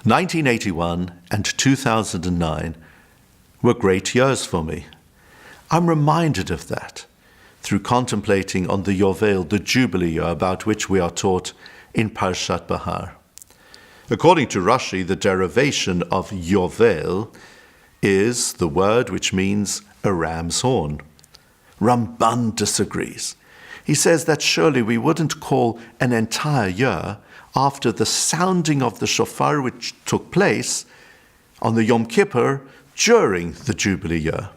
1981 and 2009 were great years for me. I'm reminded of that through contemplating on the Yovel, the Jubilee year about which we are taught in Parshat Behar. According to Rashi, the derivation of Yovel is the word which means a ram's horn. Ramban disagrees. He says that surely we wouldn't call an entire year after the sounding of the shofar which took place on the Yom Kippur during the Jubilee year.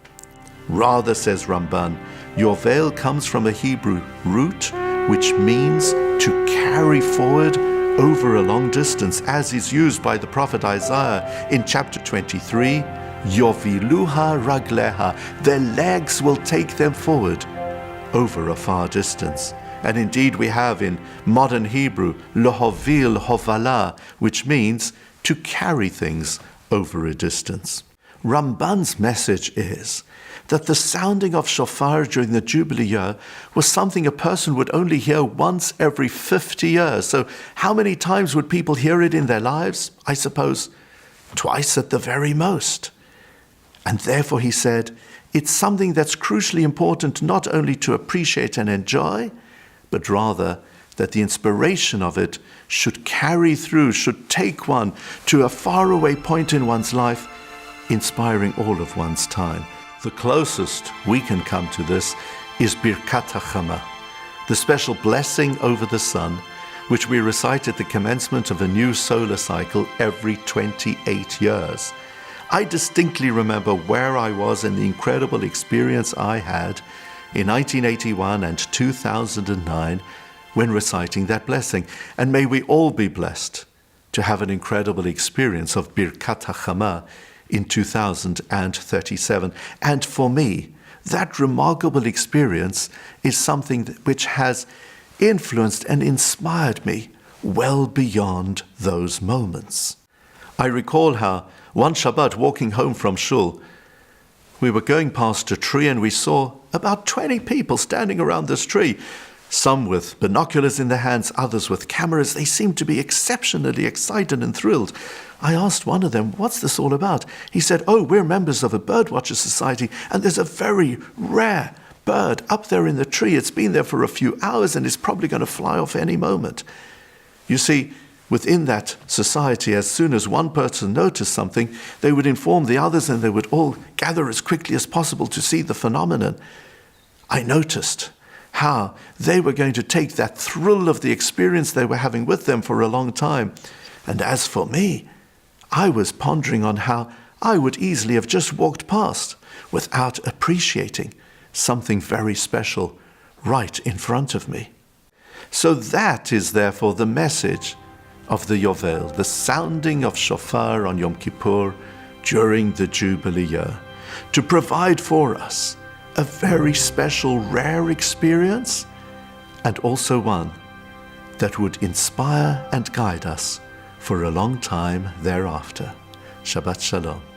Rather, says Ramban, Yovel comes from a Hebrew root which means to carry forward over a long distance, as is used by the prophet Isaiah in chapter 23, Yoviluha ragleha, their legs will take them forward over a far distance. And indeed we have in modern Hebrew, lohovil hovala, which means to carry things over a distance. Ramban's message is that the sounding of shofar during the Jubilee year was something a person would only hear once every 50 years. So how many times would people hear it in their lives? I suppose twice at the very most. And therefore, he said, it's something that's crucially important not only to appreciate and enjoy, but rather that the inspiration of it should carry through, should take one to a faraway point in one's life, inspiring all of one's time. The closest we can come to this is Birkat HaChama, the special blessing over the sun, which we recite at the commencement of a new solar cycle every 28 years. I distinctly remember where I was and the incredible experience I had in 1981 and 2009 when reciting that blessing. And may we all be blessed to have an incredible experience of Birkat HaChama in 2037. And for me, that remarkable experience is something which has influenced and inspired me well beyond those moments. I recall how one Shabbat, walking home from shul, we were going past a tree and we saw about 20 people standing around this tree, some with binoculars in their hands, others with cameras. They seemed to be exceptionally excited and thrilled. I asked one of them, what's this all about? He said, oh, we're members of a birdwatcher society and there's a very rare bird up there in the tree. It's been there for a few hours and it's probably going to fly off any moment. You see, within that society, as soon as one person noticed something, they would inform the others and they would all gather as quickly as possible to see the phenomenon. I noticed how they were going to take that thrill of the experience they were having with them for a long time. And as for me, I was pondering on how I would easily have just walked past without appreciating something very special right in front of me. So that is therefore the message of the Yovel, the sounding of shofar on Yom Kippur during the Jubilee year, to provide for us a very special, rare experience, and also one that would inspire and guide us for a long time thereafter. Shabbat Shalom.